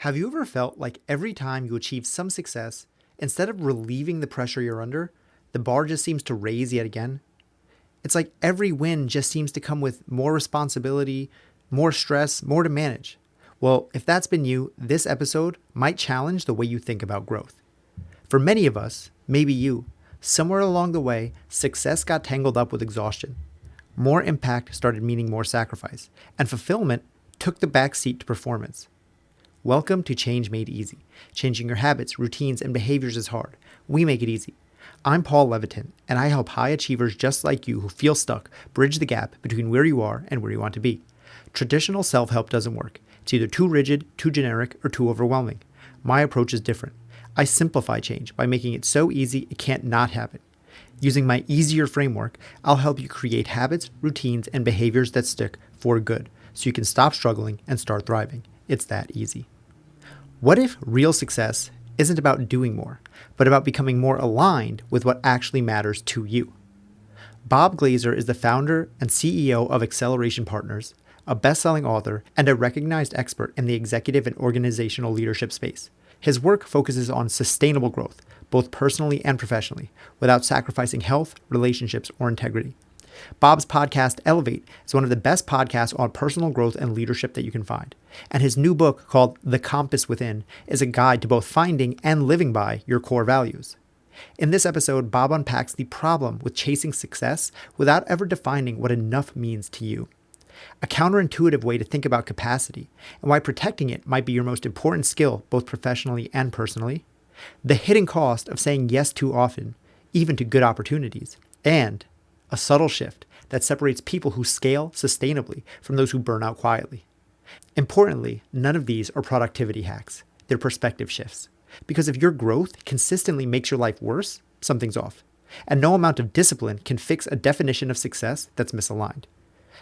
Have you ever felt like every time you achieve some success, instead of relieving the pressure you're under, the bar just seems to raise yet again? It's like every win just seems to come with more responsibility, more stress, more to manage. Well, if that's been you, this episode might challenge the way you think about growth. For many of us, maybe you, somewhere along the way, success got tangled up with exhaustion. More impact started meaning more sacrifice, and fulfillment took the back seat to performance. Welcome to Change Made Easy. Changing your habits, routines, and behaviors is hard. We make it easy. I'm Paul Levitin, and I help high achievers just like you who feel stuck bridge the gap between where you are and where you want to be. Traditional self help doesn't work. It's either too rigid, too generic, or too overwhelming. My approach is different. I simplify change by making it so easy it can't not happen. Using my easier framework, I'll help you create habits, routines, and behaviors that stick for good so you can stop struggling and start thriving. It's that easy. What if real success isn't about doing more, but about becoming more aligned with what actually matters to you? Bob Glazer is the founder and CEO of Acceleration Partners, a best-selling author, and a recognized expert in the executive and organizational leadership space. His work focuses on sustainable growth, both personally and professionally, without sacrificing health, relationships, or integrity. Bob's podcast, Elevate, is one of the best podcasts on personal growth and leadership that you can find. And his new book, called The Compass Within, is a guide to both finding and living by your core values. In this episode, Bob unpacks the problem with chasing success without ever defining what enough means to you. A counterintuitive way to think about capacity, and why protecting it might be your most important skill, both professionally and personally. The hidden cost of saying yes too often, even to good opportunities. And a subtle shift that separates people who scale sustainably from those who burn out quietly. Importantly, none of these are productivity hacks. They're perspective shifts. Because if your growth consistently makes your life worse, something's off. And no amount of discipline can fix a definition of success that's misaligned.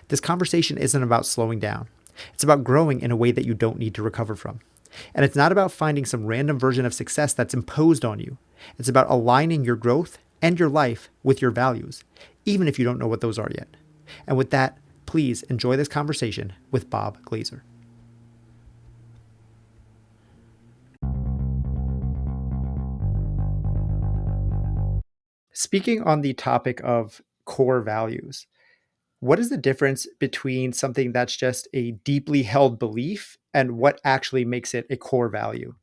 This conversation isn't about slowing down. It's about growing in a way that you don't need to recover from. And it's not about finding some random version of success that's imposed on you. It's about aligning your growth and your life with your values, even if you don't know what those are yet. And with that, please enjoy this conversation with Bob Glazer. Speaking on the topic of core values, what is the difference between something that's just a deeply held belief and what actually makes it a core value?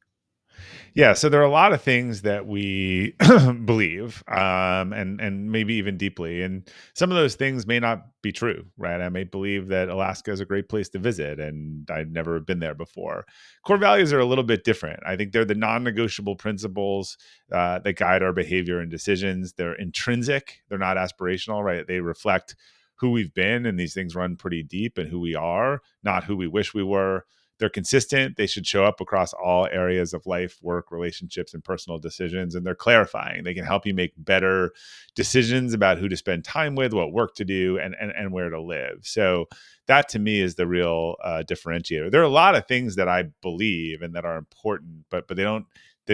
Yeah, so there are a lot of things that we believe, and maybe even deeply, and some of those things may not be true, right? I may believe that Alaska is a great place to visit, and I've never been there before. Core values are a little bit different. I think they're the non-negotiable principles that guide our behavior and decisions. They're intrinsic; they're not aspirational, right? They reflect who we've been, and these things run pretty deep, and who we are, not who we wish we were. They're consistent. They should show up across all areas of life, work, relationships, and personal decisions. And they're clarifying. They can help you make better decisions about who to spend time with, what work to do, and where to live. So that to me is the real differentiator. There are a lot of things that I believe and that are important, but they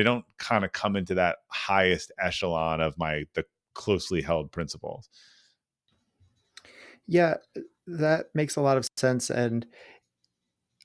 don't kind of come into that highest echelon of the closely held principles. Yeah, that makes a lot of sense. And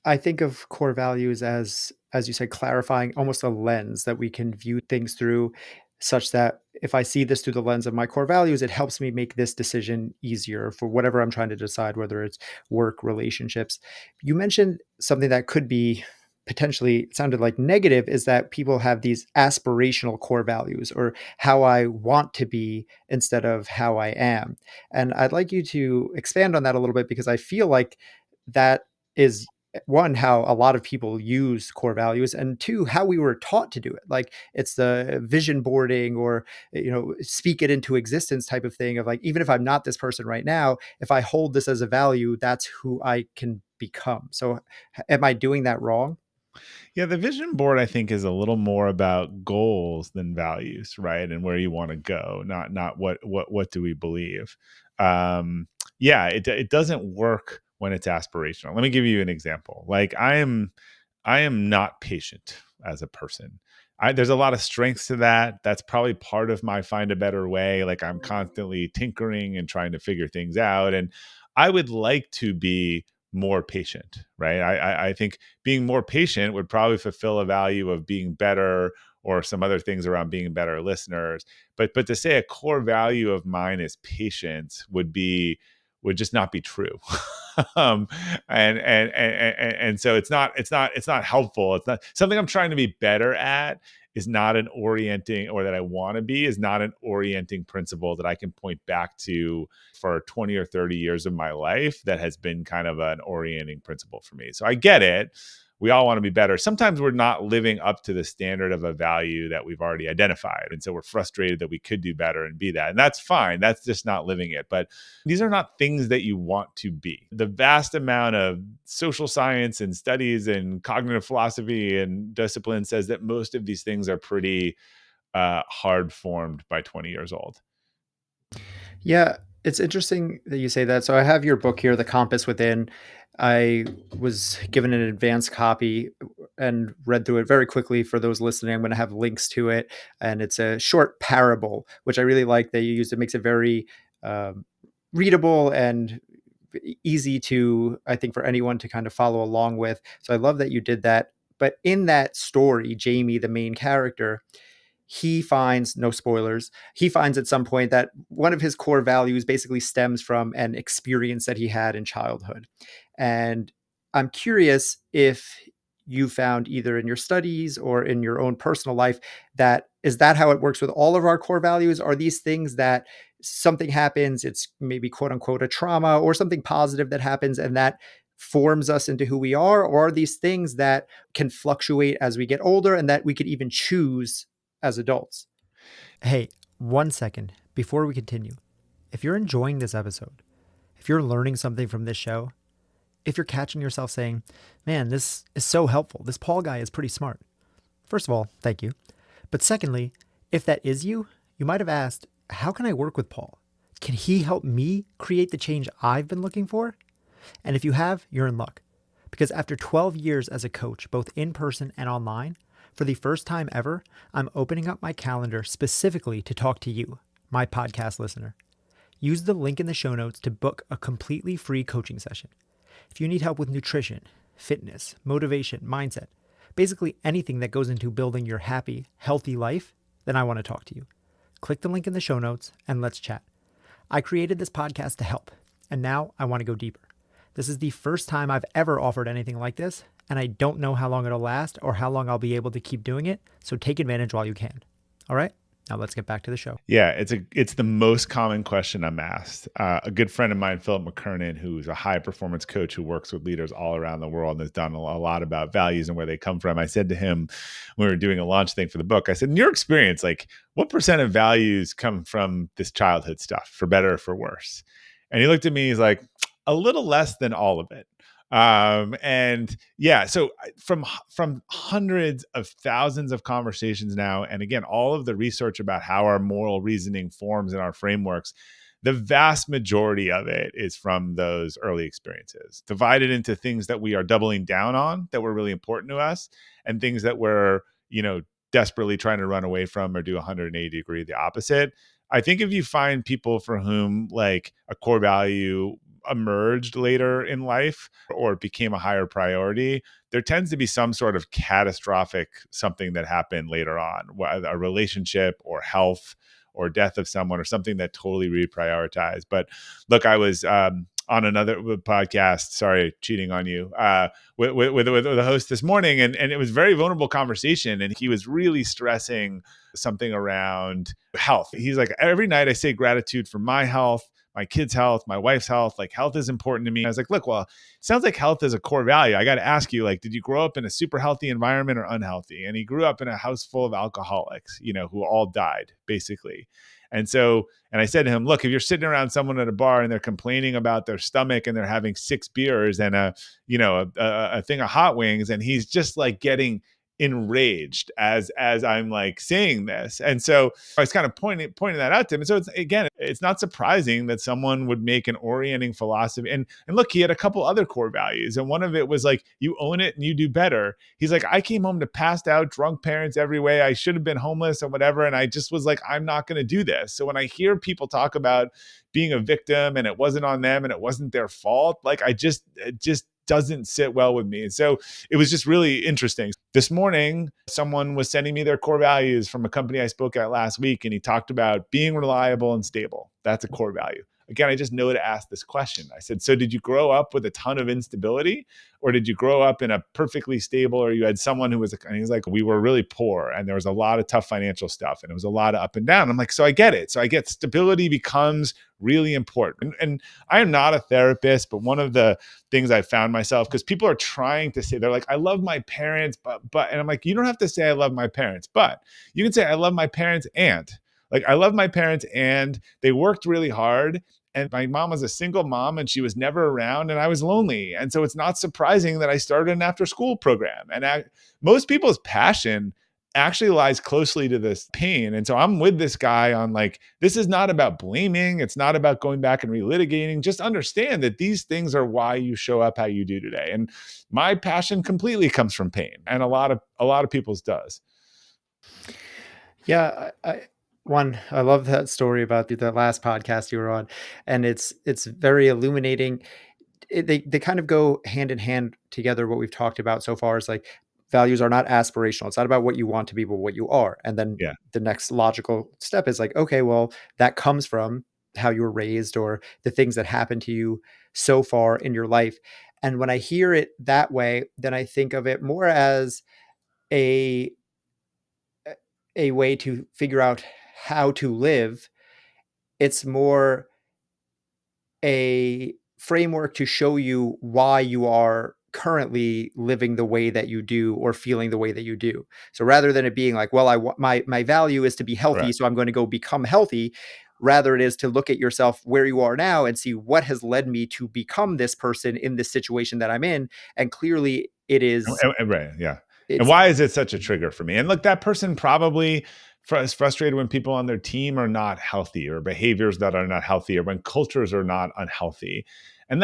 I think of core values as you said, clarifying almost a lens that we can view things through, such that if I see this through the lens of my core values, it helps me make this decision easier for whatever I'm trying to decide, whether it's work, relationships. You mentioned something that could be potentially it sounded like negative, is that people have these aspirational core values, or how I want to be instead of how I am. And I'd like you to expand on that a little bit, because I feel like that is one, how a lot of people use core values, and two, how we were taught to do it. Like, it's the vision boarding, or speak it into existence type of thing, of like, even if I'm not this person right now, if I hold this as a value, that's who I can become. So am I doing that wrong? Yeah, the vision board I think is a little more about goals than values, right? And where you want to go, not what do we believe. Yeah, it doesn't work when it's aspirational. Let me give you an example. Like I am not patient as a person. There's a lot of strengths to that. That's probably part of my find a better way. Like I'm constantly tinkering and trying to figure things out. And I would like to be more patient, right? I think being more patient would probably fulfill a value of being better or some other things around being better listeners. But to say a core value of mine is patience would just not be true. um, and so it's not helpful. It's not something I'm trying to be better at, is not an orienting, or that I want to be is not an orienting principle that I can point back to for 20 or 30 years of my life that has been kind of an orienting principle for me. So I get it. We all want to be better. Sometimes we're not living up to the standard of a value that we've already identified. And so we're frustrated that we could do better and be that. And that's fine. That's just not living it. But these are not things that you want to be. The vast amount of social science and studies and cognitive philosophy and discipline says that most of these things are pretty hard formed by 20 years old. Yeah, it's interesting that you say that. So I have your book here, The Compass Within. I was given an advanced copy and read through it very quickly. For those listening, I'm going to have links to it. And it's a short parable, which I really like that you used. It makes it very um, readable and easy to, I think, for anyone to kind of follow along with. So I love that you did that. But in that story, Jamie, the main character, he finds, no spoilers, he finds at some point that one of his core values basically stems from an experience that he had in childhood. And I'm curious if you found, either in your studies or in your own personal life, that is that how it works with all of our core values? Are these things that something happens, it's maybe quote unquote a trauma or something positive that happens, and that forms us into who we are? Or are these things that can fluctuate as we get older and that we could even choose as adults? Hey, 1 second before we continue. If you're enjoying this episode, if you're learning something from this show, if you're catching yourself saying, man, this is so helpful, this Paul guy is pretty smart. First of all, thank you. But secondly, if that is you, you might have asked, how can I work with Paul? Can he help me create the change I've been looking for? And if you have, you're in luck. Because after 12 years as a coach, both in person and online, for the first time ever, I'm opening up my calendar specifically to talk to you, my podcast listener. Use the link in the show notes to book a completely free coaching session. If you need help with nutrition, fitness, motivation, mindset, basically anything that goes into building your happy, healthy life, then I want to talk to you. Click the link in the show notes and let's chat. I created this podcast to help, and now I want to go deeper. This is the first time I've ever offered anything like this, and I don't know how long it'll last or how long I'll be able to keep doing it, so take advantage while you can. All right, now let's get back to the show. Yeah, it's the most common question I'm asked. A good friend of mine, Philip McKernan, who's a high performance coach who works with leaders all around the world and has done a lot about values and where they come from. I said to him when we were doing a launch thing for the book, I said, in your experience, like what percent of values come from this childhood stuff, for better or for worse? And he looked at me, he's like, a little less than all of it. And yeah, so from hundreds of thousands of conversations now, and again, all of the research about how our moral reasoning forms in our frameworks, the vast majority of it is from those early experiences, divided into things that we are doubling down on that were really important to us, and things that we're, desperately trying to run away from or do 180 degree the opposite. I think if you find people for whom like a core value emerged later in life or became a higher priority, there tends to be some sort of catastrophic something that happened later on, a relationship or health or death of someone or something that totally reprioritized. But look, I was on another podcast, sorry, cheating on you, with a host this morning, and it was a very vulnerable conversation, and he was really stressing something around health. He's like, every night I say gratitude for my health, my kids' health, my wife's health. Like health is important to me. I was like, look, well, it sounds like health is a core value. I got to ask you, like, did you grow up in a super healthy environment or unhealthy? And he grew up in a house full of alcoholics, who all died basically. And I said to him, look, if you're sitting around someone at a bar and they're complaining about their stomach and they're having 6 beers and a thing of hot wings, and he's just like getting enraged as I'm like saying this. And so I was kind of pointing that out to him. And so it's, again, it's not surprising that someone would make an orienting philosophy. And look, he had a couple other core values, and one of it was like, you own it and you do better. He's like, I came home to passed out drunk parents every way. I should have been homeless or whatever, and I just was like, I'm not going to do this. So when I hear people talk about being a victim and it wasn't on them and it wasn't their fault, like it just doesn't sit well with me. And so it was just really interesting. This morning, someone was sending me their core values from a company I spoke at last week, and he talked about being reliable and stable. That's a core value. Again, I just know to ask this question. I said, so did you grow up with a ton of instability, or did you grow up in a perfectly stable, or you had someone who was, and he's like, we were really poor and there was a lot of tough financial stuff and it was a lot of up and down. I'm like, so I get it. So I get stability becomes really important. And I am not a therapist, but one of the things I found myself, because people are trying to say, they're like, I love my parents, and I'm like, you don't have to say I love my parents, but you can say I love my parents and, like, I love my parents and they worked really hard. And my mom was a single mom and she was never around and I was lonely. And so it's not surprising that I started an after school program. And most people's passion actually lies closely to this pain. And so I'm with this guy on like, this is not about blaming. It's not about going back and relitigating. Just understand that these things are why you show up how you do today. And my passion completely comes from pain. And a lot of people's does. Yeah, I love that story about the last podcast you were on, and it's very illuminating. They kind of go hand in hand together. What we've talked about so far is like values are not aspirational. It's not about what you want to be, but what you are. And then Yeah. the next logical step is like, okay, well, that comes from how you were raised or the things that happened to you so far in your life. And when I hear it that way, then I think of it more as a a way to figure out how to live. It's more a framework to show you why you are currently living the way that you do or feeling the way that you do. So rather than it being like, well, my value is to be healthy, Correct. so I'm going to go become healthy, rather it is to look at yourself where you are now and see what has led me to become this person in this situation that I'm in. And clearly it is Right. Yeah. And it's why is it such a trigger for me? And look, that person probably is frustrated when people on their team are not healthy, or behaviors that are not healthy, or when cultures are not unhealthy. And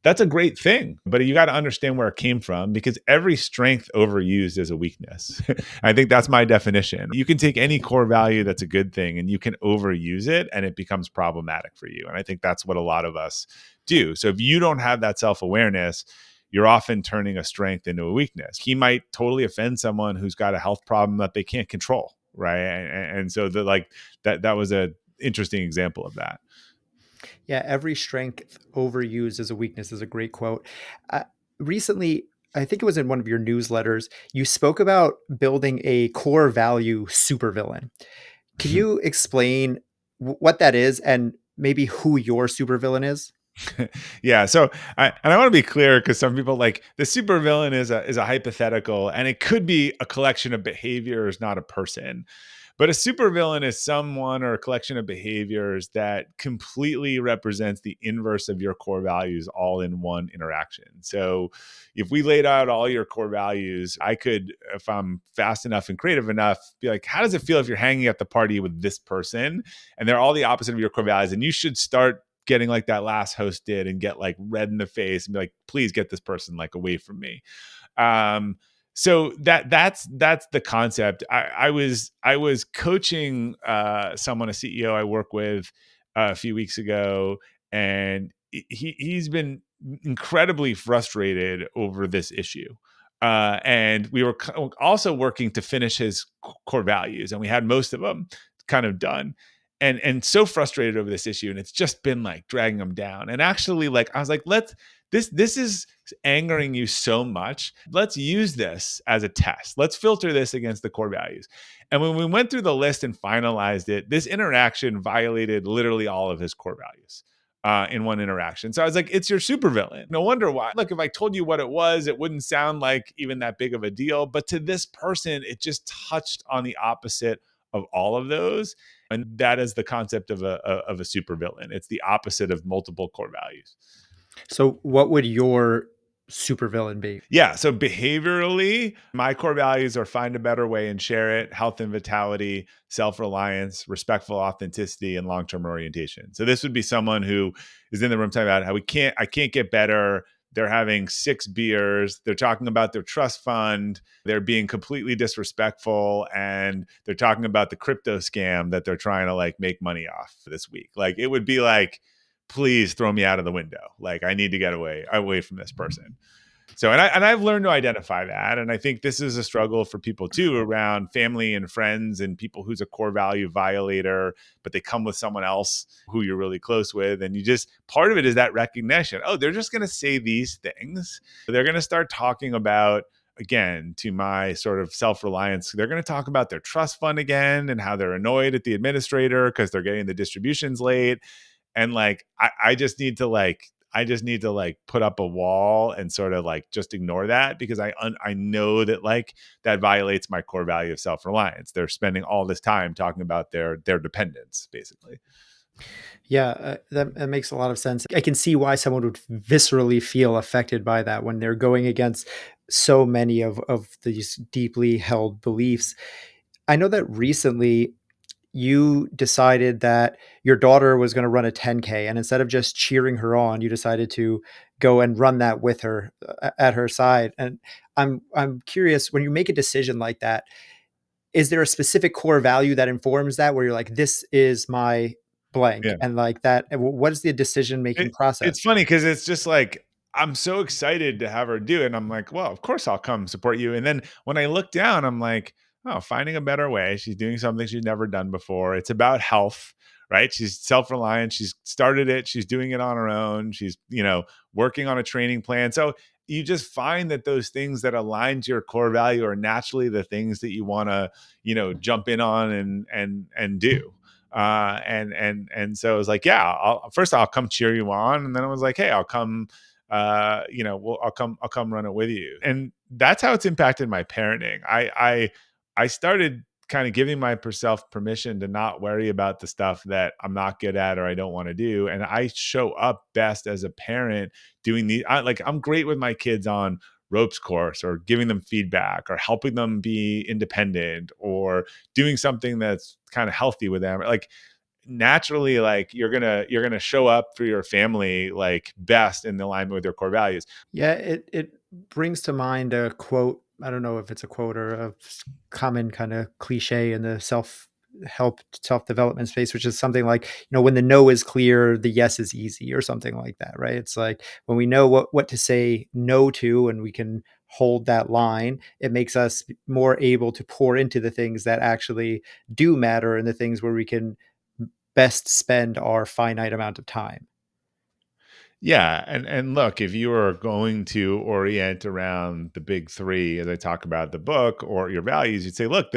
that's a great thing, but you got to understand where it came from, because every strength overused is a weakness. I think that's my definition. You can take any core value that's a good thing and you can overuse it and it becomes problematic for you. And I think that's what a lot of us do. So if you don't have that self-awareness, you're often turning a strength into a weakness. He might totally offend someone who's got a health problem that they can't control, right? And so that was a interesting example of that. Yeah, every strength overused is a weakness is a great quote. Recently, I think it was in one of your newsletters, you spoke about building a core value supervillain. Can you explain what that is and maybe who your supervillain is? Yeah. So I want to be clear, because some people, like, the supervillain is a hypothetical, and it could be a collection of behaviors, not a person. But a supervillain is someone or a collection of behaviors that completely represents the inverse of your core values all in one interaction. So if we laid out all your core values, I could, if I'm fast enough and creative enough, be like, how does it feel if you're hanging at the party with this person and they're all the opposite of your core values? And you should start getting like that last host did and get like red in the face and be like, please get this person like away from me. Um, so that's the concept. I was coaching someone, a CEO I work with, a few weeks ago, and he's been incredibly frustrated over this issue. And we were also working to finish his core values, and we had most of them kind of done, and so frustrated over this issue, and it's just been like dragging him down. And actually, like, I was like, this is angering you so much. Let's use this as a test. Let's filter this against the core values. And when we went through the list and finalized it, this interaction violated literally all of his core values in one interaction. So I was like, it's your supervillain. No wonder why. Look, if I told you what it was, it wouldn't sound like even that big of a deal. But to this person, it just touched on the opposite of all of those. And that is the concept of a supervillain. It's the opposite of multiple core values. So what would your supervillain be? Yeah. So behaviorally, my core values are find a better way and share it, health and vitality, self reliance, respectful authenticity, and long term orientation. So this would be someone who is in the room talking about how I can't get better. They're having 6 beers. They're talking about their trust fund. They're being completely disrespectful. And they're talking about the crypto scam that they're trying to like make money off this week. Like it would be like, please throw me out of the window. Like I need to get away from this person. So, I've learned to identify that, and I think this is a struggle for people too around family and friends and people who's a core value violator, but they come with someone else who you're really close with, and you just part of it is that recognition. Oh, they're just going to say these things. They're going to start talking about again to my sort of self-reliance. They're going to talk about their trust fund again and how they're annoyed at the administrator because they're getting the distributions late and like I just need to like put up a wall and sort of like just ignore that because I know that like that violates my core value of self-reliance. They're spending all this time talking about their dependence basically. Yeah, that makes a lot of sense. I can see why someone would viscerally feel affected by that when they're going against so many of these deeply held beliefs. I know that recently you decided that your daughter was going to run a 10K, and instead of just cheering her on, you decided to go and run that with her at her side. And I'm curious, when you make a decision like that, is there a specific core value that informs that, where you're like, this is my blank, Yeah. and like that, what is the decision making It's process? funny because it's just like I'm so excited to have her do it. And I'm like, well, of course I'll come support you. And then when I look down, I'm like, oh, finding a better way. She's doing something she's never done before. It's about health, right? She's self-reliant. She's started it. She's doing it on her own. She's, working on a training plan. So you just find that those things that align to your core value are naturally the things that you want to, jump in on and do. And so it was like, yeah, I'll come cheer you on, and then it was like, hey, I'll come, I'll come run it with you, and that's how it's impacted my parenting. I started kind of giving myself permission to not worry about the stuff that I'm not good at or I don't want to do, and I show up best as a parent doing I'm great with my kids on ropes course or giving them feedback or helping them be independent or doing something that's kind of healthy with them like naturally like you're gonna show up for your family like best in alignment with your core values. Yeah, it brings to mind a quote. I don't know if it's a quote or a common kind of cliche in the self-help, self-development space, which is something like, when the no is clear, the yes is easy, or something like that, right? It's like when we know what to say no to, and we can hold that line, it makes us more able to pour into the things that actually do matter, and the things where we can best spend our finite amount of time. Yeah, and look, if you are going to orient around the big three, as I talk about in the book, or your values, you'd say, look,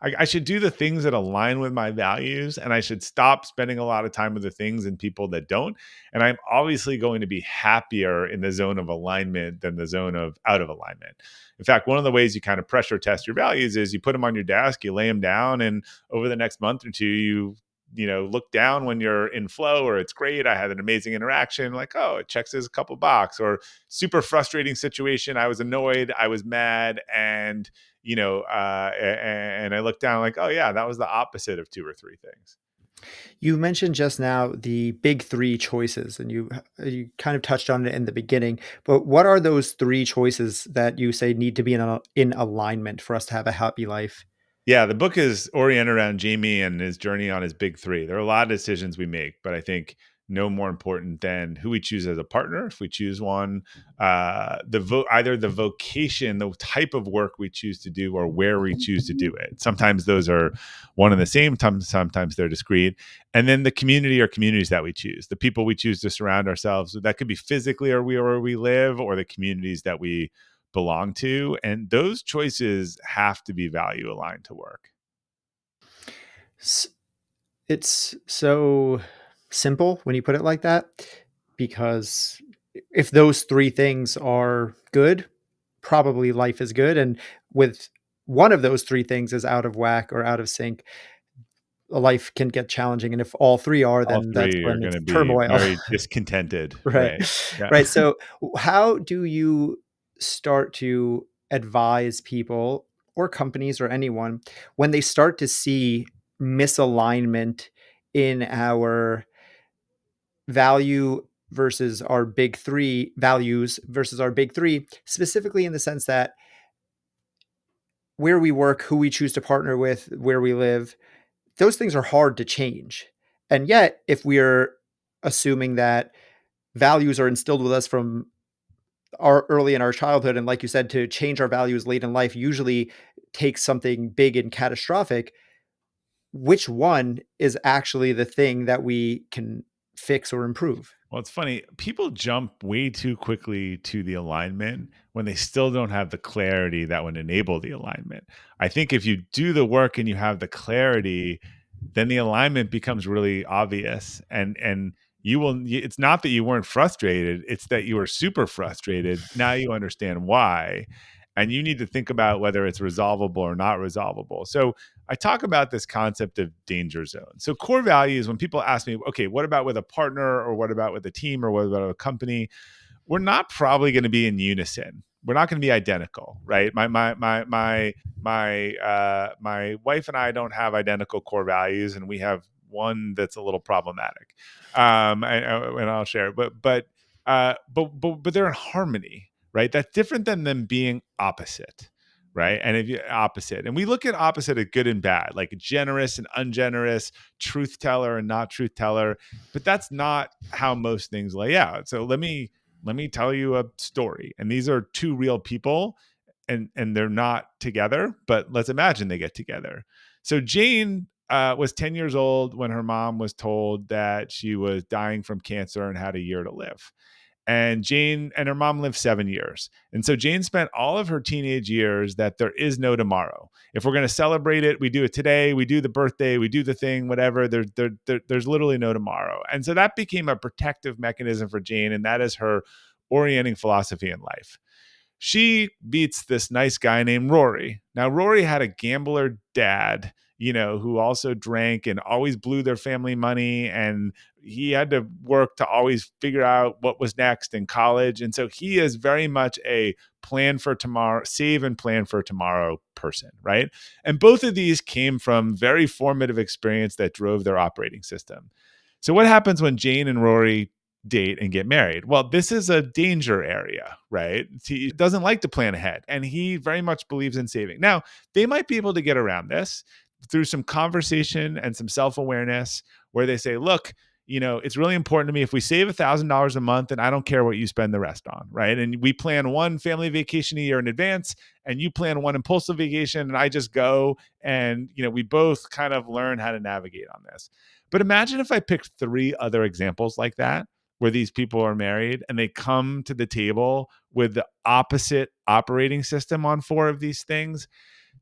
I should do the things that align with my values, and I should stop spending a lot of time with the things and people that don't. And I'm obviously going to be happier in the zone of alignment than the zone of out of alignment. In fact, one of the ways you kind of pressure test your values is you put them on your desk, you lay them down, and over the next month or two, look down when you're in flow or it's great, I had an amazing interaction, like, oh, it checks as a couple box, or super frustrating situation, I was annoyed, I was mad, and and I looked down like, oh yeah, that was the opposite of 2 or 3 things. You mentioned just now the big three choices, and you kind of touched on it in the beginning. But what are those three choices that you say need to be in alignment for us to have a happy life? Yeah, the book is oriented around Jamie and his journey on his big three. There are a lot of decisions we make, but I think no more important than who we choose as a partner. If we choose one, either the vocation, the type of work we choose to do, or where we choose to do it. Sometimes those are one and the same. Sometimes they're discrete. And then the community or communities that we choose, the people we choose to surround ourselves with. That could be physically or where we live, or the communities that we belong to, and those choices have to be value aligned to work. S- It's so simple when you put it like that, because if those three things are good, probably life is good. And with one of those three things is out of whack or out of sync, life can get challenging. And if all three are, All then that's 3 are when it's gonna be turmoil. very discontented, Right. right. Yeah. Right. So, how do you start to advise people or companies or anyone when they start to see misalignment in our value versus our big three values versus our big three, specifically in the sense that where we work, who we choose to partner with, where we live, those things are hard to change. And yet, if we're assuming that values are instilled with us from our early in our childhood, and like you said, to change our values late in life usually takes something big and catastrophic, which one is actually the thing that we can fix or improve? Well, it's funny. People jump way too quickly to the alignment when they still don't have the clarity that would enable the alignment. I think if you do the work and you have the clarity, then the alignment becomes really obvious, and it's not that you weren't frustrated, it's that you were super frustrated. Now you understand why, and you need to think about whether it's resolvable or not resolvable. So I talk about this concept of danger zone. So core values, when people ask me, okay, what about with a partner, or what about with a team, or what about a company? We're not probably going to be in unison. We're not going to be identical, right? My wife and I don't have identical core values, and we have one that's a little problematic. And I'll share. But they're in harmony, right? That's different than them being opposite, right? And if you opposite, and we look at opposite as good and bad, like generous and ungenerous, truth teller and not truth teller, but that's not how most things lay out. So let me tell you a story. And these are two real people, and they're not together, but let's imagine they get together. So Jane was 10 years old when her mom was told that she was dying from cancer and had a year to live. And Jane and her mom lived 7 years. And so Jane spent all of her teenage years that there is no tomorrow. If we're going to celebrate it, we do it today. We do the birthday, we do the thing, whatever. There's literally no tomorrow. And so that became a protective mechanism for Jane. And that is her orienting philosophy in life. She beats this nice guy named Rory. Now, Rory had a gambler dad, who also drank and always blew their family money. And he had to work to always figure out what was next in college. And so he is very much a plan for tomorrow, save and plan for tomorrow person, right? And both of these came from very formative experience that drove their operating system. So what happens when Jane and Rory date and get married? Well, this is a danger area, right? He doesn't like to plan ahead, and he very much believes in saving. Now, they might be able to get around this through some conversation and some self-awareness, where they say, look, it's really important to me if we save $1,000 a month, and I don't care what you spend the rest on, right? And we plan one family vacation a year in advance, and you plan one impulsive vacation, and I just go, and we both kind of learn how to navigate on this. But imagine if I picked 3 other examples like that, where these people are married and they come to the table with the opposite operating system on 4 of these things.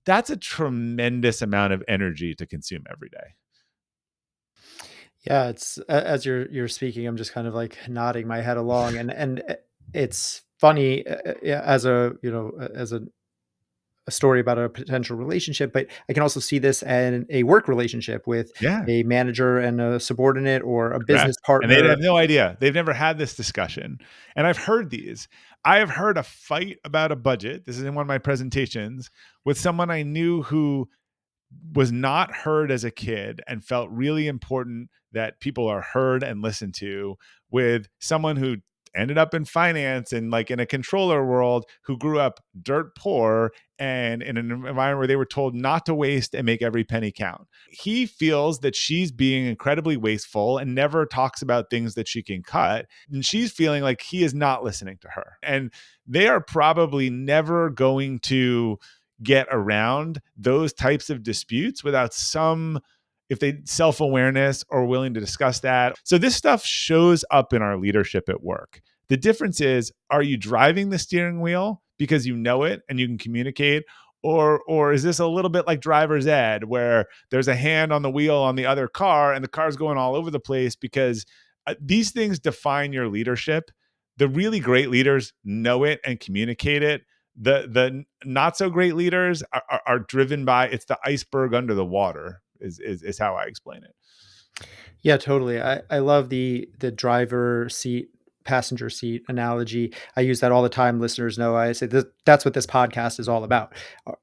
That's a tremendous amount of energy to consume every day. Yeah, it's as you're speaking, I'm just kind of like nodding my head along, and it's funny yeah, as a story about a potential relationship, but I can also see this in a work relationship with Yeah, a manager and a subordinate or a correct. business And they'd partner. have no idea. They've never had this discussion. And I've heard these. I have heard a fight about a budget. This is in one of my presentations with someone I knew who was not heard as a kid and felt really important that people are heard and listened to, with someone who ended up in finance and like in a controller world, who grew up dirt poor and in an environment where they were told not to waste and make every penny count. He feels that she's being incredibly wasteful and never talks about things that she can cut. And she's feeling like he is not listening to her. And they are probably never going to get around those types of disputes without some, if they self-awareness or willing to discuss that. So this stuff shows up in our leadership at work. The difference is, are you driving the steering wheel because you know it and you can communicate, or is this a little bit like driver's ed, where there's a hand on the wheel on the other car and the car's going all over the place? Because these things define your leadership. The really great leaders know it and communicate it. The not so great leaders are driven by, it's the iceberg under the water. is how I explain it. Yeah, totally. I love the driver seat, passenger seat analogy. I use that all the time. Listeners know I say that's what this podcast is all about.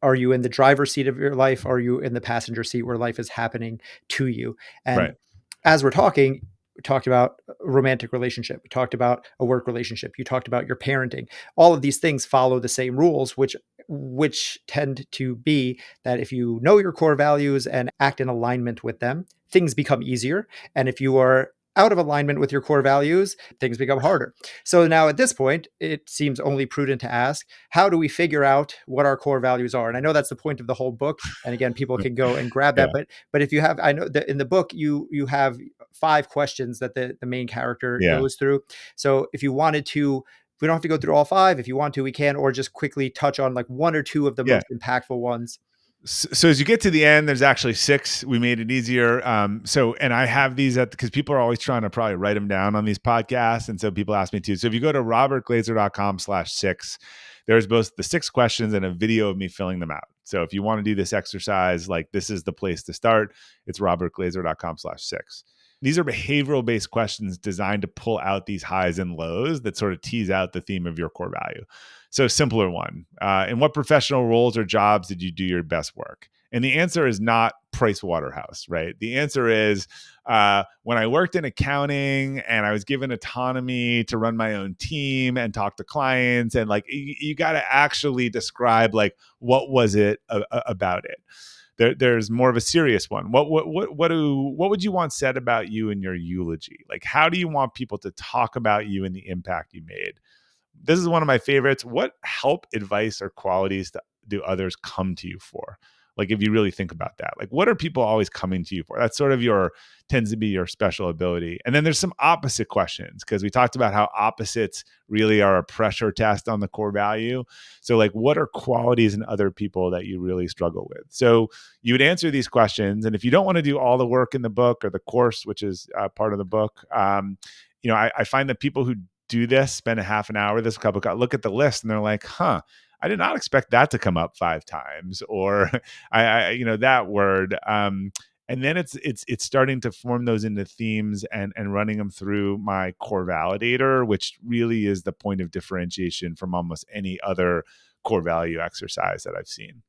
Are you in the driver's seat of your life? Are you in the passenger seat where life is happening to you? Right. And as we're talking, we talked about a romantic relationship. We talked about a work relationship. You talked about your parenting. All of these things follow the same rules, which tend to be that if you know your core values and act in alignment with them, things become easier. And if you are out of alignment with your core values, things become harder. So now at this point, it seems only prudent to ask, how do we figure out what our core values are? And I know that's the point of the whole book. And again, people can go and grab that. Yeah. But if you have, I know that in the book, you have 5 questions that the main character Yeah. goes through. So if you wanted to, we don't have to go through all 5. If you want to, we can, or just quickly touch on like 1 or 2 of the Yeah. most impactful ones. So as you get to the end, there's actually 6. We made it easier. And I have these because people are always trying to probably write them down on these podcasts. And so people ask me too. So if you go to robertglazer.com/6, there's both the 6 questions and a video of me filling them out. So if you want to do this exercise, like this is the place to start. It's robertglazer.com/6. These are behavioral based questions designed to pull out these highs and lows that sort of tease out the theme of your core value. So, simpler one. In what professional roles or jobs did you do your best work? And the answer is not Price Waterhouse, right? The answer is when I worked in accounting and I was given autonomy to run my own team and talk to clients, and like you got to actually describe like what was it about it. There's more of a serious one. What would you want said about you in your eulogy? Like, how do you want people to talk about you and the impact you made? This is one of my favorites. What help, advice, or qualities do others come to you for? Like, if you really think about that, like, what are people always coming to you for? That's sort of tends to be your special ability. And then there's some opposite questions, because we talked about how opposites really are a pressure test on the core value. So, like, what are qualities in other people that you really struggle with? So you would answer these questions. And if you don't want to do all the work in the book or the course, which is part of the book, I find that people who do this, spend a half an hour with this couple, look at the list and they're like, I did not expect that to come up 5 times, or that word. And then it's starting to form those into themes and running them through my core validator, which really is the point of differentiation from almost any other core value exercise that I've seen.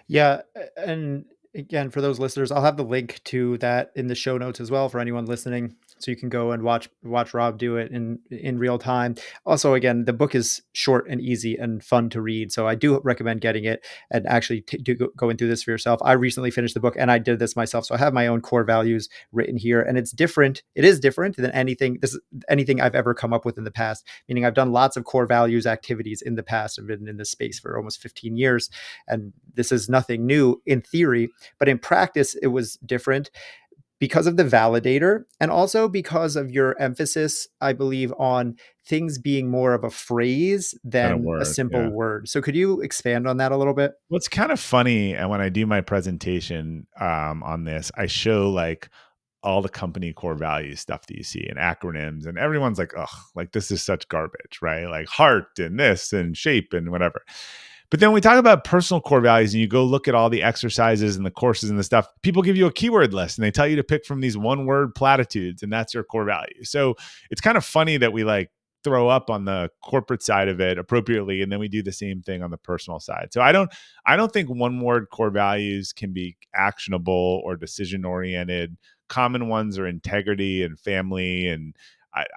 Yeah, and again, for those listeners, I'll have the link to that in the show notes as well for anyone listening, so you can go and watch Rob do it in real time. Also, again, the book is short and easy and fun to read, so I do recommend getting it and actually going through this for yourself. I recently finished the book and I did this myself, so I have my own core values written here, and it's different. It is different than anything I've ever come up with in the past. Meaning, I've done lots of core values activities in the past. I've been in this space for almost 15 years, and this is nothing new in theory, but in practice, it was different because of the validator and also because of your emphasis, I believe, on things being more of a phrase Than a than a word. simple Yeah. word. So could you expand on that a little bit? What's kind of funny, and when I do my presentation on this, I show like all the company core value stuff that you see and acronyms, and everyone's like, oh, like this is such garbage, right? Like heart and this and shape and whatever. But then when we talk about personal core values and you go look at all the exercises and the courses and the stuff, people give you a keyword list and they tell you to pick from these 1-word platitudes, and that's your core value. So it's kind of funny that we like throw up on the corporate side of it appropriately, and then we do the same thing on the personal side. So I don't think 1-word core values can be actionable or decision oriented. Common ones are integrity and family, and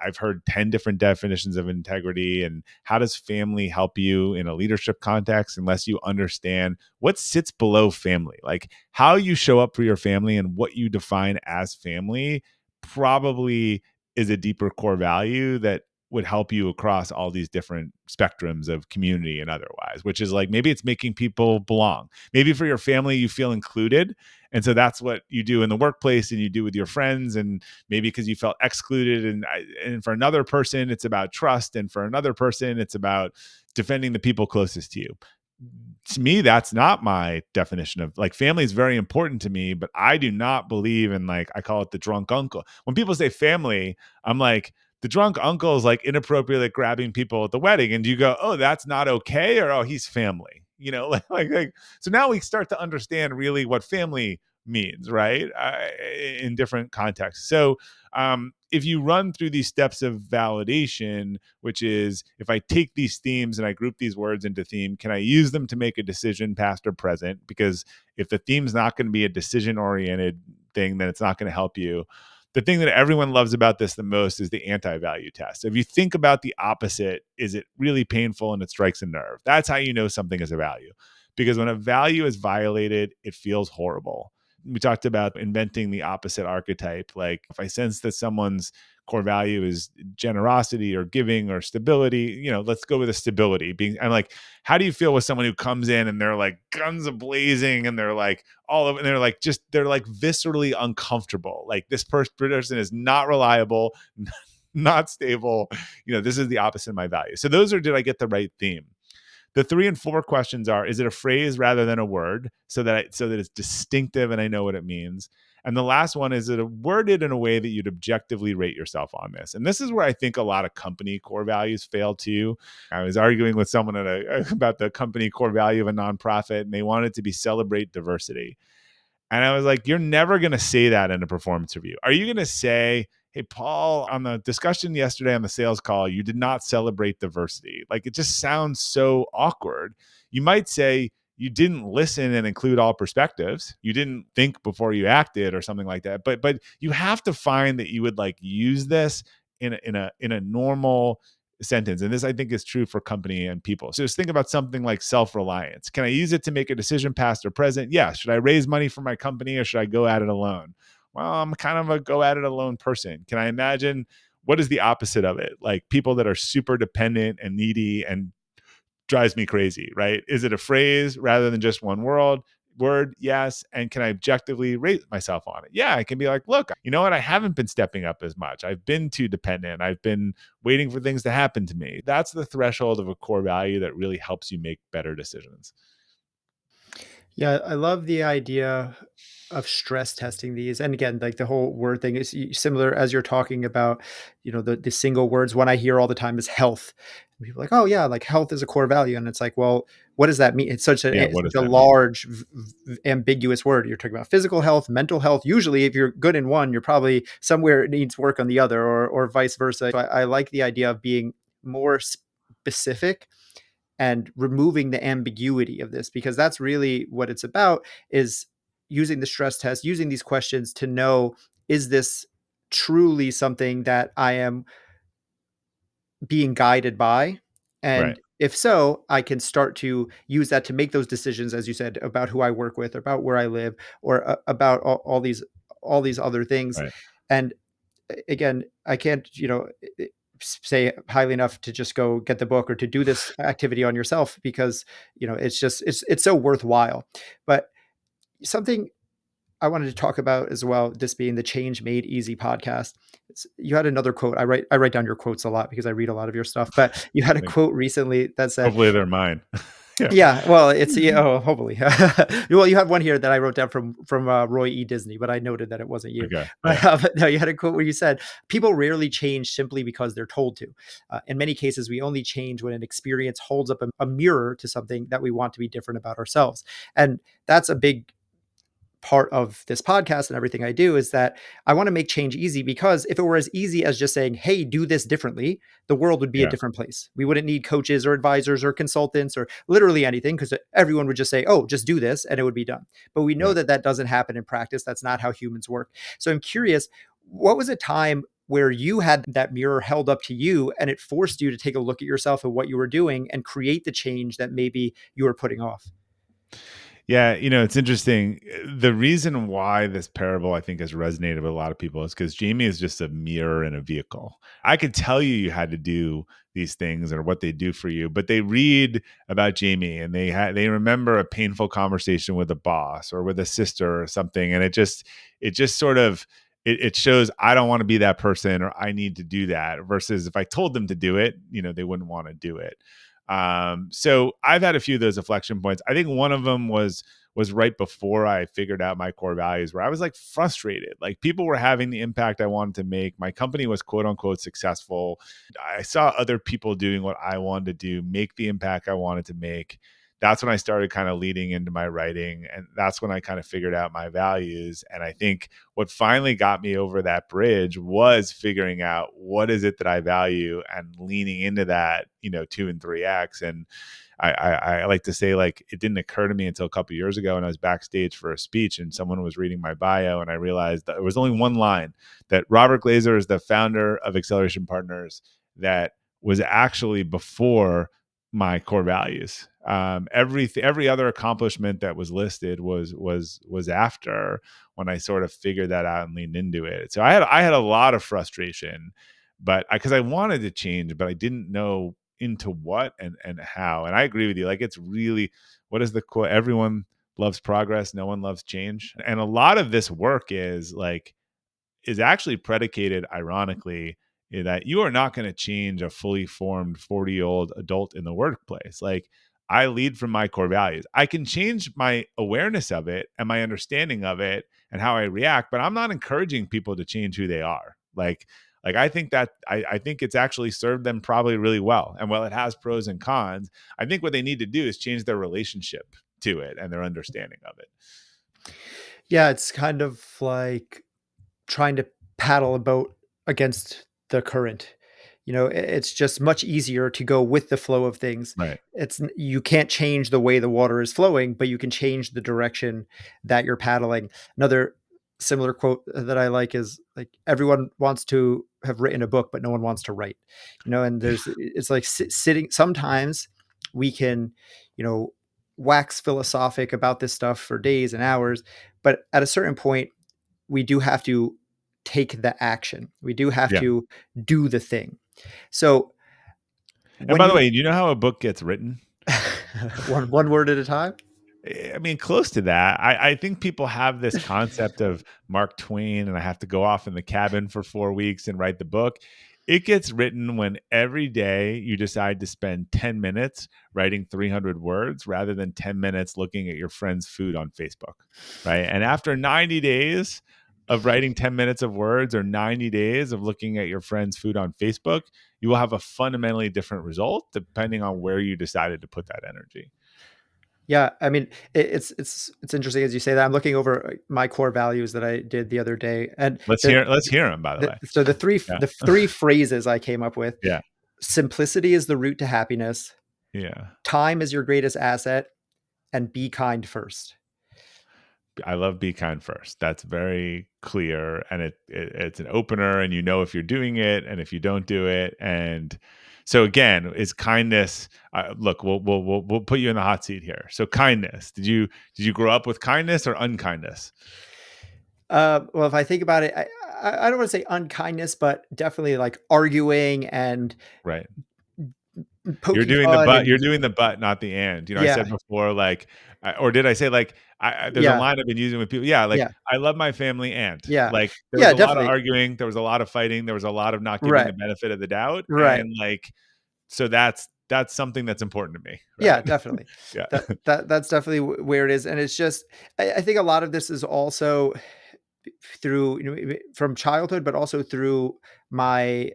I've heard 10 different definitions of integrity. And how does family help you in a leadership context unless you understand what sits below family? Like how you show up for your family and what you define as family probably is a deeper core value that would help you across all these different spectrums of community and otherwise, which is like maybe it's making people belong. Maybe for your family, you feel included. And so that's what you do in the workplace and you do with your friends. And maybe because you felt excluded. And for another person, it's about trust. And for another person, it's about defending the people closest to you. To me, that's not my definition of like family is very important to me, but I do not believe in like, I call it the drunk uncle. When people say family, I'm like, the drunk uncle is like inappropriately grabbing people at the wedding. And you go, oh, that's not okay. Or, oh, he's family, so now we start to understand really what family means, right? In different contexts. So if you run through these steps of validation, which is if I take these themes and I group these words into theme, can I use them to make a decision, past or present? Because if the theme's not going to be a decision oriented thing, then it's not going to help you. The thing that everyone loves about this the most is the anti-value test. If you think about the opposite, is it really painful and it strikes a nerve? That's how you know something is a value. Because when a value is violated, it feels horrible. We talked about inventing the opposite archetype. Like if I sense that someone's core value is generosity or giving or stability, let's go with a stability. I'm like, how do you feel with someone who comes in and they're like guns a blazing and they're like and they're like viscerally uncomfortable. Like this person is not reliable, not stable. This is the opposite of my value. So those are, did I get the right theme? The 3 and 4 questions are: is it a phrase rather than a word, so that it's distinctive and I know what it means? And the last one is: it worded in a way that you'd objectively rate yourself on this? And this is where I think a lot of company core values fail too. I was arguing with someone about the company core value of a nonprofit, and they wanted to be celebrate diversity. And I was like, you're never going to say that in a performance review. Are you going to say, hey, Paul, on the discussion yesterday on the sales call, you did not celebrate diversity? Like, it just sounds so awkward. You might say, you didn't listen and include all perspectives. You didn't think before you acted or something like that. But you have to find that you would like use this in a normal sentence. And this, I think, is true for company and people. So just think about something like self-reliance. Can I use it to make a decision, past or present? Yeah. Should I raise money for my company or should I go at it alone? Well, I'm kind of a go at it alone person. Can I imagine what is the opposite of it? Like people that are super dependent and needy and drives me crazy, right? Is it a phrase rather than just one word? Yes. And can I objectively rate myself on it? Yeah, I can be like, look, you know what? I haven't been stepping up as much. I've been too dependent. I've been waiting for things to happen to me. That's the threshold of a core value that really helps you make better decisions. Yeah, I love the idea of stress testing these. And again, like the whole word thing is similar as you're talking about, the single words. One I hear all the time is health. And people are like, oh yeah, like health is a core value. And it's like, well, what does that mean? It's Yeah. it's What does such a that mean? large, ambiguous word. You're talking about physical health, mental health. Usually, if you're good in one, you're probably somewhere it needs work on the other, or vice versa. So I like the idea of being more specific and removing the ambiguity of this, because that's really what it's about, is using the stress test, using these questions to know, is this truly something that I am being guided by? Right. And if so, I can start to use that to make those decisions, as you said, about who I work with, about where I live, or about all these other things. Right. And again, I can't, say highly enough to just go get the book or to do this activity on yourself, because, it's just, it's so worthwhile. But something I wanted to talk about as well, this being the Change Made Easy podcast. You had another quote. I write down your quotes a lot because I read a lot of your stuff. But you had a Like, quote recently that said, hopefully they're mine. Yeah. yeah, well, it's, yeah, oh, hopefully. Well, you have one here that I wrote down from Roy E. Disney, but I noted that it wasn't you. Okay. But, Yeah. but no, you had a quote where you said, "People rarely change simply because they're told to. In many cases, we only change when an experience holds up a mirror to something that we want to be different about ourselves." And that's a big part of this podcast and everything I do, is that I want to make change easy, because if it were as easy as just saying, hey, do this differently, the world would be a Yeah. different place. We wouldn't need coaches or advisors or consultants or literally anything, because everyone would just say, oh, just do this and it would be done. But we know Yeah. that that doesn't happen in practice. That's not how humans work. So I'm curious, what was a time where you had that mirror held up to you and it forced you to take a look at yourself and what you were doing and create the change that maybe you were putting off? Yeah, it's interesting. The reason why this parable I think has resonated with a lot of people is because Jamie is just a mirror in a vehicle. I could tell you had to do these things or what they do for you, but they read about Jamie and they remember a painful conversation with a boss or with a sister or something, and it just sort of it shows I don't want to be that person or I need to do that. Versus if I told them to do it, they wouldn't want to do it. So I've had a few of those inflection points. I think one of them was right before I figured out my core values, where I was like frustrated. Like people were having the impact I wanted to make. My company was quote unquote successful. I saw other people doing what I wanted to do, make the impact I wanted to make. that's when I started kind of leading into my writing. And that's when I kind of figured out my values. And I think what finally got me over that bridge was figuring out what is it that I value and leaning into that, 2 and 3x. And I like to say, like, it didn't occur to me until a couple of years ago when I was backstage for a speech and someone was reading my bio, and I realized that there was only one line, that Robert Glazer is the founder of Acceleration Partners, that was actually before my core values. Every other accomplishment that was listed was after, when I sort of figured that out and leaned into it. So I had a lot of frustration, but because I wanted to change, but I didn't know into what and how. And I agree with you. Like, it's really, what is the quote? Everyone loves progress, no one loves change. And a lot of this work is actually predicated, ironically, in that you are not going to change a fully formed 40-year-old adult in the workplace. Like, I lead from my core values. I can change my awareness of it and my understanding of it and how I react, but I'm not encouraging people to change who they are. Like I think that I think it's actually served them probably really well. And while it has pros and cons, I think what they need to do is change their relationship to it and their understanding of it. Yeah, it's kind of like trying to paddle a boat against the current. It's just much easier to go with the flow of things. Right. You can't change the way the water is flowing, but you can change the direction that you're paddling. Another similar quote that I like is like, everyone wants to have written a book, but no one wants to write. And it's like sitting. Sometimes we can, you know, wax philosophic about this stuff for days and hours, but at a certain point, we do have to take the action. We do have Yeah. to do the thing. So And when by the you way, do you know how a book gets written? one word at a time. I mean, close to that. I think people have this concept of Mark Twain, and I have to go off in the cabin for 4 weeks and write the book. It gets written when every day you decide to spend 10 minutes writing 300 words rather than 10 minutes looking at your friend's food on Facebook, right? And after 90 days of writing 10 minutes of words, or 90 days of looking at your friend's food on Facebook, you will have a fundamentally different result depending on where you decided to put that energy. Yeah, I mean, it's interesting as you say that. I'm looking over my core values that I did the other day, and Let's hear them, by the way. so Yeah. the three phrases I came up with: Yeah. simplicity is the route to happiness, Yeah. time is your greatest asset, and be kind first. I love be kind first. That's very clear, and it's an opener, and if you're doing it and if you don't do it. And so again, is kindness, look, we'll put you in the hot seat here. So kindness. Did you grow up with kindness or unkindness? Well, if I think about it, I don't want to say unkindness, but definitely like arguing and Right. You're poking doing the fun but, and not the and. I yeah, said before, like, or did I say, like, there's a yeah, line I've been using with people. Yeah, like, yeah, I love my family, and yeah, like, there was yeah, a lot of definitely. arguing, there was a lot of fighting, there was a lot of not giving the Right, benefit of the doubt, right. and like, so that's something that's important to me, Yeah, right? definitely. Yeah. That's definitely where it is, and it's just I think a lot of this is also through from childhood, but also through my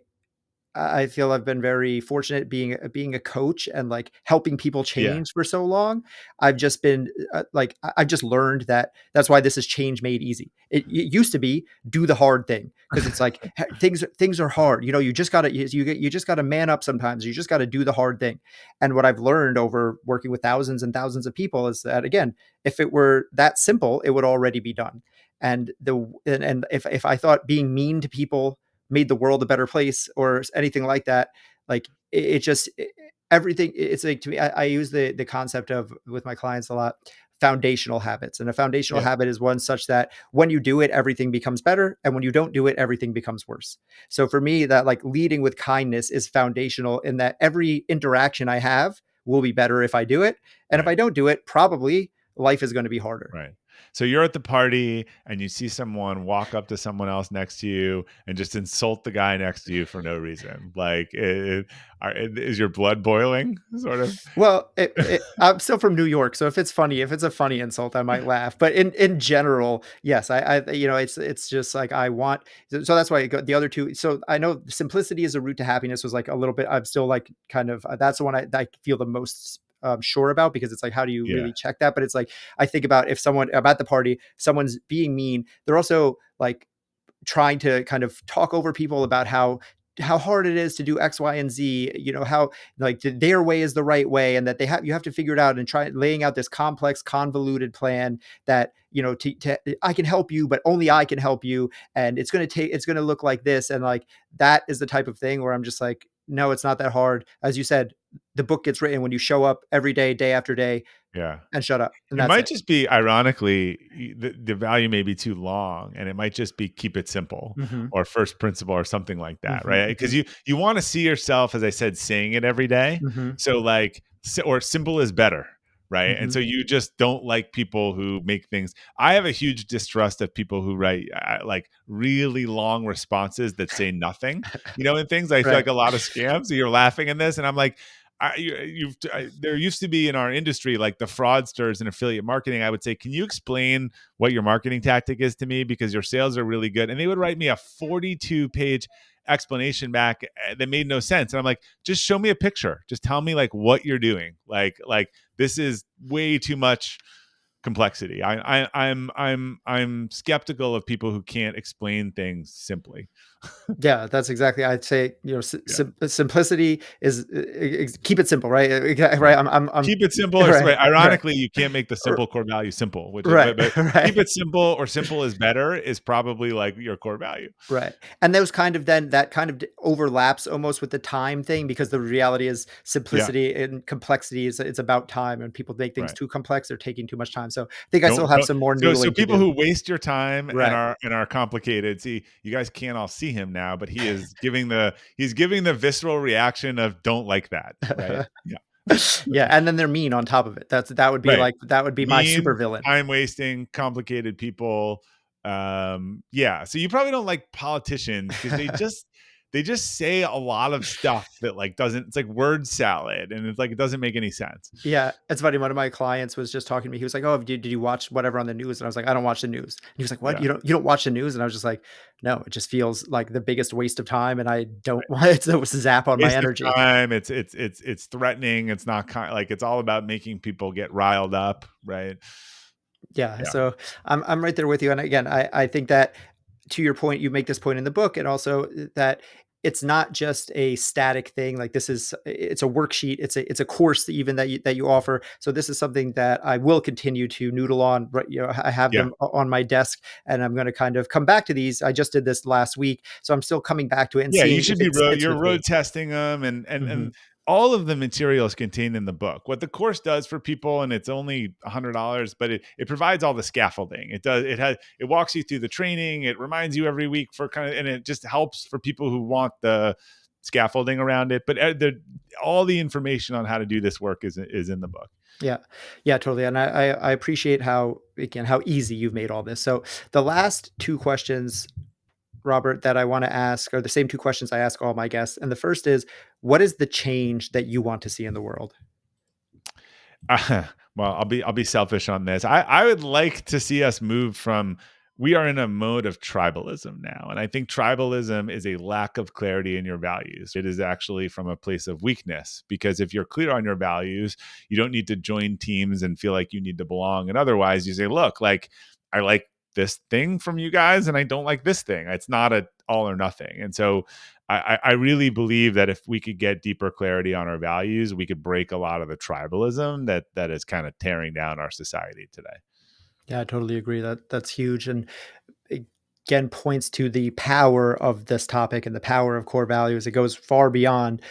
I feel I've been very fortunate being a coach and, like, helping people Yeah. change for so long. I've just been, like, I've just learned that that's why this is change made easy. It used to be do the hard thing because it's like things are hard. You just gotta you just gotta man up sometimes. You just gotta do the hard thing. And what I've learned over working with thousands and thousands of people is that, again, if it were that simple, it would already be done. And if I thought being mean to people made the world a better place or anything like that, like it just everything. It's like, to me, I use the concept of with my clients a lot, foundational habits, and a foundational Yeah. habit is one such that when you do it, everything becomes better, and when you don't do it, everything becomes worse. So for me, that, like, leading with kindness is foundational in that every interaction I have will be better if I do it, and if Right. I don't do it, probably life is going to be harder. Right. So you're at the party and you see someone walk up to someone else next to you and just insult the guy next to you for no reason. Like, is your blood boiling? Sort of. Well, I'm still from New York, so if it's a funny insult, I might laugh. But in general, yes, it's just like I want. So that's why I got the other two. So I know simplicity is a route to happiness was like a little bit. I'm still like kind of that's the one I feel the most sure about, because it's like, how do you Yeah. really check that? But it's like, I think about if someone, I'm at the party, someone's being mean, they're also like trying to kind of talk over people about how hard it is to do X, Y, and Z, how like their way is the right way, and that you have to figure it out, and try laying out this complex, convoluted plan that, I can help you, but only I can help you. And it's going to look like this. And like, that is the type of thing where I'm just like, no, it's not that hard. As you said, the book gets written when you show up every day, day after day, Yeah. and shut up. And It that's might it. just be, ironically, the value may be too long, and it might just be keep it simple Mm-hmm. or first principle or something like that, Mm-hmm. right? Because Mm-hmm. you want to see yourself, as I said, saying it every day. Mm-hmm. So like, or simple is better, right? And Mm-hmm. so you just don't like people who make things. I have a huge distrust of people who write like really long responses that say nothing, and things. I feel Right. like a lot of scams. So you're laughing in this, and I'm like, there used to be in our industry, like the fraudsters and affiliate marketing. I would say, can you explain what your marketing tactic is to me, because your sales are really good? And they would write me a 42-page explanation back that made no sense. And I'm like, just show me a picture. Just tell me like what you're doing. Like this is way too much complexity. I'm skeptical of people who can't explain things simply. Yeah, that's exactly. I'd say, Yeah. simplicity is, keep it simple, right? Right. Right. I'm Keep it simple. Or right, right. right, Ironically, you can't make the r- simple core value simple, which is right, but keep right. it simple, or simple is better, is probably like your core value. Right. And those kind of then that kind of overlaps almost with the time thing, because the reality is Yeah. simplicity and complexity is, it's about time, and people make things Right. too complex, they're taking too much time. So I think I still have Don't some more so noodling to people do. who waste your time and Right. are complicated. See, you guys can't all see him now, but he's giving the visceral reaction of don't like that, right? Yeah. Yeah, and then they're mean on top of it. Right. That would be my super Mean, villain. time wasting, complicated people. Yeah. So you probably don't like politicians because they just say a lot of stuff that like doesn't, it's like word salad, and it's like it doesn't make any sense. Yeah, it's funny. One of my clients was just talking to me. He was like, "Oh, did you watch whatever on the news?" And I was like, "I don't watch the news." And he was like, "What? Yeah. You don't watch the news?" And I was just like, "No, it just feels like the biggest waste of time, and I don't want it to zap on my Waste of energy." time. It's threatening. It's not like it's all about making people get riled up, right? Yeah, Yeah. so I'm right there with you. And again, I think that, to your point, you make this point in the book, and also that it's not just a static thing. Like, it's a worksheet. It's a course even that you offer. So this is something that I will continue to noodle on. Right, I have Yeah. them on my desk, and I'm going to kind of come back to these. I just did this last week, so I'm still coming back to it and Yeah, you seeing if should be it road sits you're with road me. testing them, and Hmm. all of the materials contained in the book. What the course does for people, and it's only $100, but it provides all the scaffolding. It walks you through the training, it reminds you every week for kind of, and it just helps for people who want the scaffolding around it. But all the information on how to do this work is in the book. Yeah, yeah, totally. And I appreciate how easy you've made all this. So the last two questions, Robert, that I want to ask are the same two questions I ask all my guests. And the first is, what is the change that you want to see in the world? Well, I'll be selfish on this. I would like to see us move from, we are in a mode of tribalism now, and I think tribalism is a lack of clarity in your values. It is actually from a place of weakness, because if you're clear on your values, you don't need to join teams and feel like you need to belong. And otherwise, you say, look, like, I like this thing from you guys, and I don't like this thing. It's not a all or nothing. And so I really believe that if we could get deeper clarity on our values, we could break a lot of the tribalism that is kind of tearing down our society today. Yeah, I totally agree. That's huge. And again, points to the power of this topic and the power of core values. It goes far beyond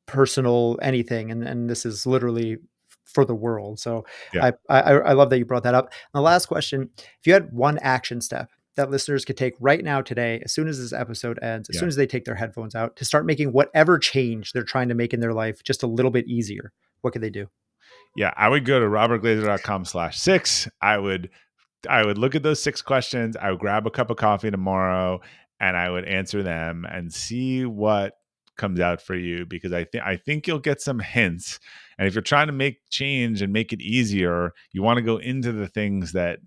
personal anything, and this is literally for the world. So Yeah, I love that you brought that up. And the last question: if you had one action step that listeners could take right now, today, as soon as this episode ends, as yeah, soon as they take their headphones out, to start making whatever change they're trying to make in their life just a little bit easier, what could they do? yeah. I would go to robertglazer.com/6. I would look at those 6 questions. I would grab a cup of coffee tomorrow, and I would answer them and see what comes out for you, because I think you'll get some hints. And if you're trying to make change and make it easier, you want to go into the things that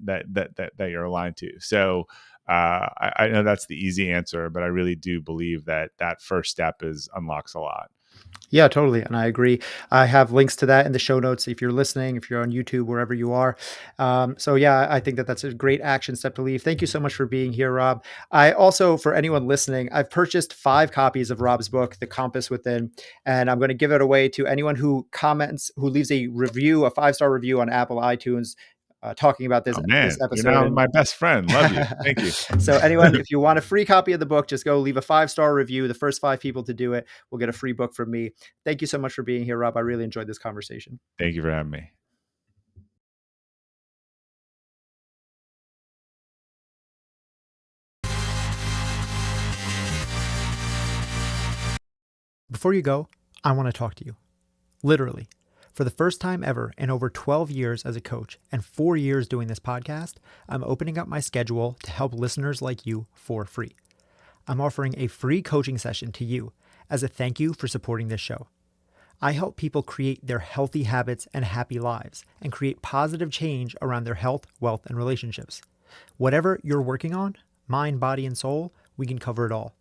you're aligned to. So I know that's the easy answer, but I really do believe that first step unlocks a lot. Yeah, totally. And I agree. I have links to that in the show notes if you're listening, if you're on YouTube, wherever you are. So, yeah, I think that that's a great action step to leave. Thank you so much for being here, Rob. I also, for anyone listening, I've purchased 5 copies of Rob's book, The Compass Within, and I'm going to give it away to anyone who comments, who leaves a review, a 5-star review on Apple iTunes. Talking about this Oh this man, you're episode now and my best friend. Love you. Thank you. so anyone, if you want a free copy of the book, just go leave a 5-star review. The first 5 people to do it will get a free book from me. Thank you so much for being here, Rob. I really enjoyed this conversation. Thank you for having me. Before you go, I want to talk to you. Literally. For the first time ever in over 12 years as a coach and 4 years doing this podcast, I'm opening up my schedule to help listeners like you for free. I'm offering a free coaching session to you as a thank you for supporting this show. I help people create their healthy habits and happy lives and create positive change around their health, wealth, and relationships. Whatever you're working on, mind, body, and soul, we can cover it all.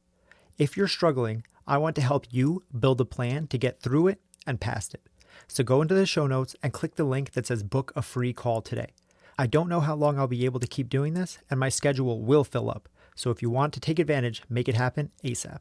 If you're struggling, I want to help you build a plan to get through it and past it. So go into the show notes and click the link that says book a free call today. I don't know how long I'll be able to keep doing this, and my schedule will fill up. So if you want to take advantage, make it happen ASAP.